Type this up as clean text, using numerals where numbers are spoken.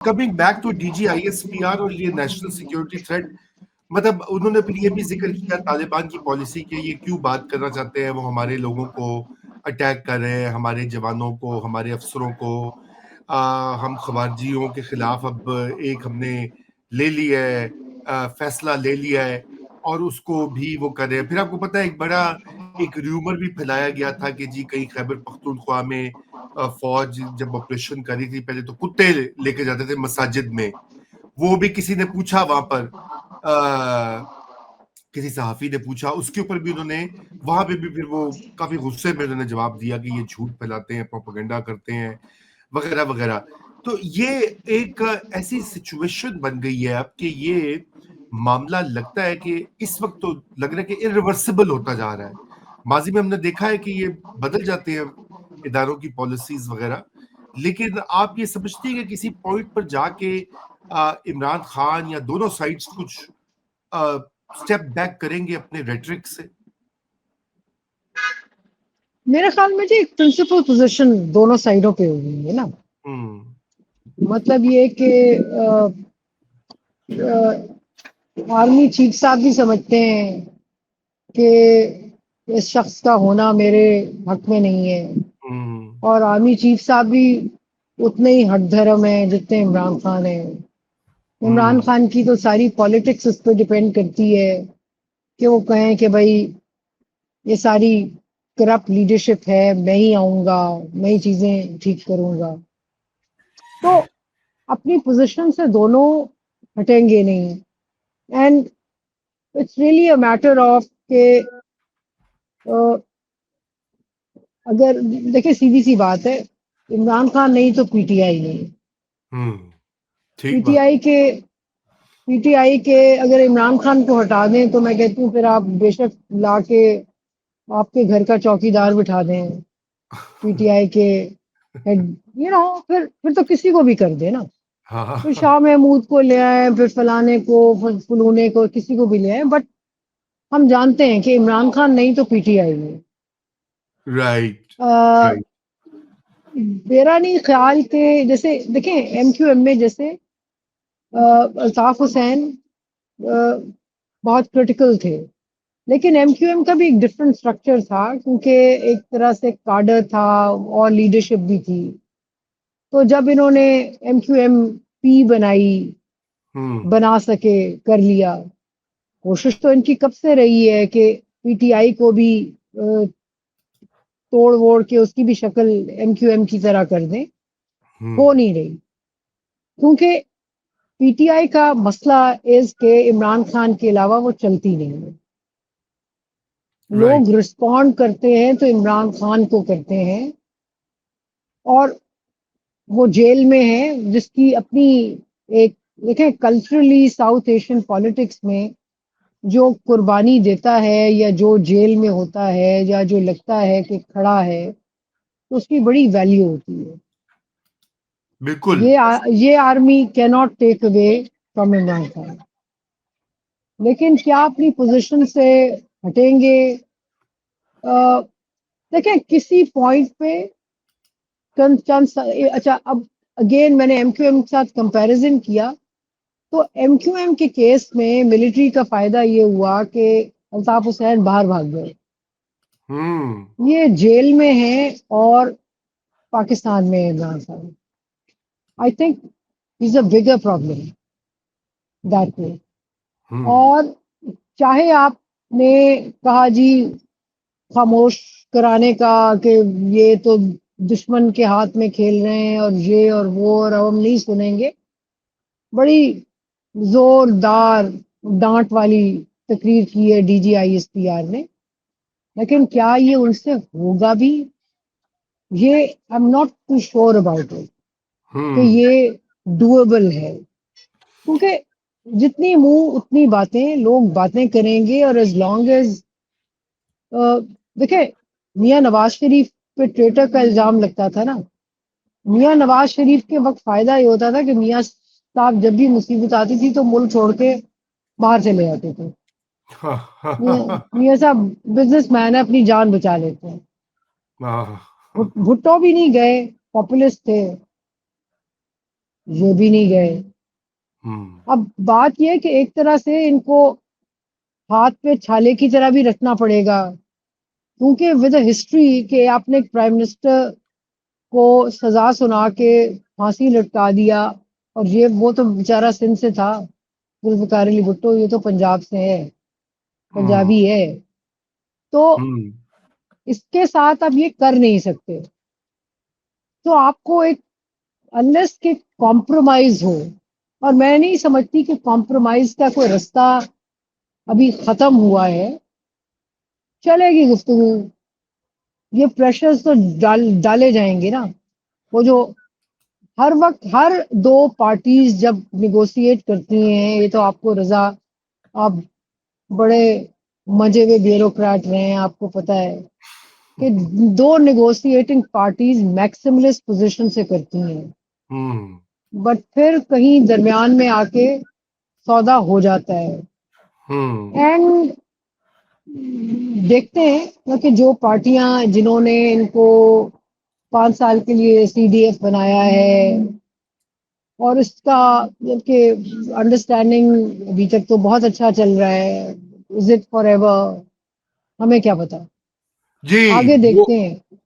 Coming back to D G I S P R اور یہ national security threat, مطلب انہوں نے پھر یہ بھی ذکر کیا طالبان کی پالیسی کہ یہ کیوں بات کرنا چاہتے ہیں، وہ ہمارے لوگوں کو اٹیک کر رہے ہیں، ہمارے جوانوں کو، ہمارے افسروں کو، ہم خوارجیوں کے خلاف اب ایک ہم نے لے لیا ہے، فیصلہ لے لیا ہے اور اس کو بھی وہ کر رہے ہیں۔ پھر آپ کو پتہ ہے ایک بڑا ایک ریومر بھی پھیلایا گیا تھا کہ جی کہیں خیبر پختونخوا میں فوج جب آپریشن کری تھی پہلے تو کتے لے کے جاتے تھے مساجد میں، وہ بھی کسی نے پوچھا وہاں پر، کسی صحافی نے پوچھا، اس کے اوپر بھی انہوں نے وہاں پہ بھی پھر وہ کافی غصے میں انہوں نے جواب دیا کہ یہ جھوٹ پھیلاتے ہیں، پروپیگنڈا کرتے ہیں وغیرہ وغیرہ۔ تو یہ ایک ایسی سچویشن بن گئی ہے اب کہ یہ معاملہ لگتا ہے کہ اس وقت تو لگ رہا ہے کہ irreversible ہوتا جا رہا ہے۔ ماضی میں ہم نے دیکھا ہے کہ یہ بدل جاتے ہیں اداروں کی پالیسیز وغیرہ، لیکن آپ یہ سمجھتے ہیں کہ کسی پوائنٹ پر جا کے عمران خان یا دونوں سائڈز کچھ سٹیپ بیک کریں گے اپنے ریٹرک سے؟ میرے خیال میں جی ایک پرنسپل پوزیشن دونوں سائڈوں پہ ہوئی ہے نا، مطلب یہ کہ آرمی چیف صاحب بھی سمجھتے ہیں کہ اس شخص کا ہونا میرے حق میں نہیں ہے، اور آرمی چیف صاحب بھی اتنے ہی ہٹ دھرم ہیں جتنے عمران خان ہیں۔ عمران خان کی تو ساری پالیٹکس اس پہ ڈپینڈ کرتی ہے کہ وہ کہیں کہ بھائی یہ ساری کرپٹ لیڈرشپ ہے، میں ہی آؤں گا، میں ہی چیزیں ٹھیک کروں گا۔ تو اپنی پوزیشن سے دونوں ہٹیں گے نہیں، and it's really a matter of کہ اگر دیکھیں سیدھی سی بات ہے، عمران خان نہیں تو پی ٹی آئی نہیں۔ پی ٹی آئی کے اگر عمران خان کو ہٹا دیں تو میں کہتی ہوں پھر آپ بے شک لا کے آپ کے گھر کا چوکی دار بٹھا دیں پی ٹی آئی کے ہیڈ، پھر تو کسی کو بھی کر دے نا، پھر شاہ محمود کو لے آئے، پھر فلانے کو، فلونے کو، کسی کو بھی لے آئے، بٹ ہم جانتے ہیں کہ عمران خان نہیں تو پی ٹی آئی نہیں۔ میرا نہیں خیال کہ جیسے دیکھیں ایم کیو ایم میں جیسے الطاف حسین بہت کرٹیکل تھے، لیکن ایم کیو ایم کا بھی ایک ڈفرنٹ سٹرکچر تھا کیونکہ ایک طرح سے کارڈر تھا اور لیڈرشپ بھی تھی۔ تو جب انہوں نے ایم کیو ایم پی بنا سکے، کر لیا، کوشش تو ان کی کب سے رہی ہے کہ پی ٹی آئی کو بھی توڑ ووڑ کے اس کی بھی شکل ایم کیو ایم کی طرح کر دیں، ہو نہیں رہی، کیونکہ پی ٹی آئی کا مسئلہ اس کہ عمران خان کے علاوہ وہ چلتی نہیں ہے۔ لوگ رسپونڈ کرتے ہیں تو عمران خان کو کرتے ہیں، اور وہ جیل میں ہے جس کی اپنی ایک دیکھیں کلچرلی ساؤتھ ایشین پالیٹکس میں جو قربانی دیتا ہے یا جو جیل میں ہوتا ہے یا جو لگتا ہے کہ کھڑا ہے تو اس کی بڑی ویلیو ہوتی ہے۔ بالکل یہ آرمی کی not take away from Imran Khan, لیکن کیا اپنی پوزیشن سے ہٹیں گے؟ دیکھیں کسی پوائنٹ پہ اچھا اب اگین میں نے ایم کیو ایم کے ساتھ کمپیریزن کیا تو ایم کیو ایم کے کیس میں ملٹری کا فائدہ یہ ہوا کہ الطاف حسین باہر بھاگ گئے، یہ جیل میں ہیں اور پاکستان میں Imran Khan. I think is a bigger problem that way. اور چاہے آپ نے کہا جی خاموش کرانے کا کہ یہ تو دشمن کے ہاتھ میں کھیل رہے ہیں اور یہ اور وہ، اور ہم نہیں سنیں گے، بڑی زوردار ڈانٹ والی تقریر کی ہے D G I S P R نے، لیکن کیا یہ ان سے ہوگا بھی؟ یہ I am not too sure about it کہ یہ ڈویبل ہے، کیونکہ جتنی منہ اتنی باتیں، لوگ باتیں کریں گے، اور ایز لانگ ایز دیکھیں میاں نواز شریف پہ ٹریٹر کا الزام لگتا تھا نا، میاں نواز شریف کے وقت فائدہ یہ ہوتا تھا کہ میاں صاحب جب بھی مصیبت آتی تھی تو ملک چھوڑ کے باہر چلے جاتے تھے، میاں صاحب بزنس مین ہے، اپنی جان بچا لیتے ہیں۔ بھٹو بھی نہیں گئے، پاپولسٹ تھے، یہ بھی نہیں گئے. اب بات یہ ہے کہ ایک طرح سے ان کو ہاتھ پہ چھالے کی طرح بھی رکھنا پڑے گا، کیونکہ ود اے ہسٹری کہ آپ نے ایک پرائم منسٹر کو سزا سنا کے پھانسی لٹکا دیا، اور یہ وہ تو بیچارہ سندھ سے تھا، ذوالفقار علی بھٹو، یہ تو پنجاب سے ہے، پنجابی ہے، تو اس کے ساتھ اب یہ کر نہیں سکتے. تو آپ کو ایک انلیس کہ کمپرومائز ہو، اور میں نہیں سمجھتی کہ کمپرومائز کا کوئی رستہ ابھی ختم ہوا ہے، چلے گی گفتگو، یہ پریشرز تو ڈالے جائیں گے نا. وہ جو ہر وقت ہر دو پارٹیز جب نیگوشیٹ کرتی ہیں، یہ تو آپ کو رضا، آپ بڑے مزے ہوئے بیوروکریٹ رہے ہیں، آپ کو پتہ ہے کہ دو نیگوشیٹنگ پارٹیز میکسیملسٹ پوزیشن سے کرتی ہیں، بٹ پھر کہیں درمیان میں آ کے سودا ہو جاتا ہے. اینڈ دیکھتے ہیں کہ جو پارٹیاں جنہوں نے ان کو 5 سال کے لیے سی ڈی ایف بنایا ہے، اور اس کا کہ انڈرسٹینڈنگ ابھی تک تو بہت اچھا چل رہا ہے، از اٹ فار ایور، ہمیں کیا پتا، جی آگے وہ دیکھتے ہیں.